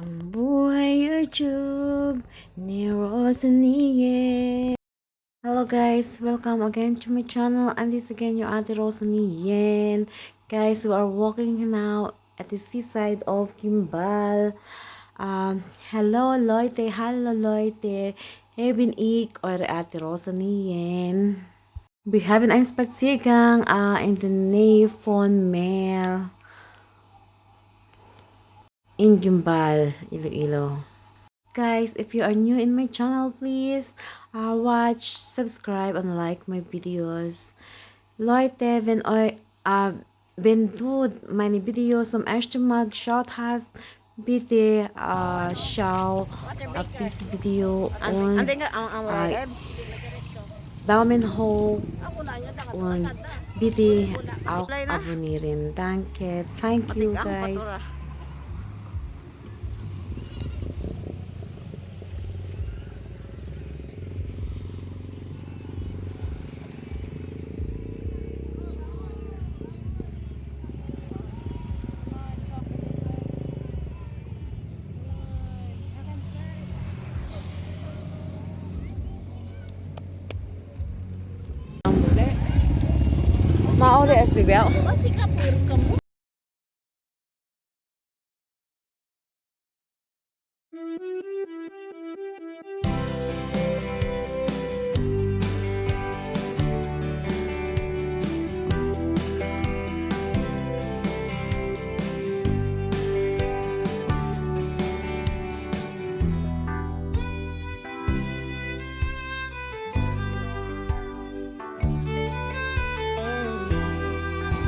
Ang buhay YouTube ni Rosalie. Hello guys, welcome again to my channel, and this again your Auntie Rosalie. Guys, we are walking now at the seaside of Guimbal. Hello Leute, hallo Leute. Ich bin ich, eure Ate Rosalie. Wir haben einen Spaziergang in der Nähe von Meer in Guimbal, Iloilo. Guys, if you are new in my channel, please watch, subscribe, and like my videos. Leute, wenn du meine Videos zum ersten Mal geschaut hast, bitte schau auf dieses Video und Daumen hoch und bitte auch abonnieren. Danke. Thank you, guys. Mau deh es bibel.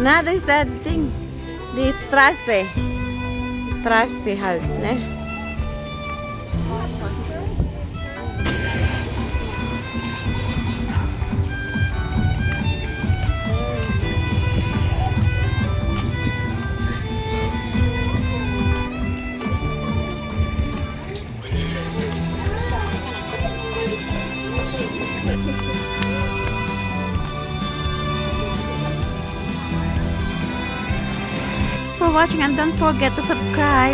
Na, das ist das Ding. Die Straße. Die Straße halt, ne? For watching, and don't forget to subscribe.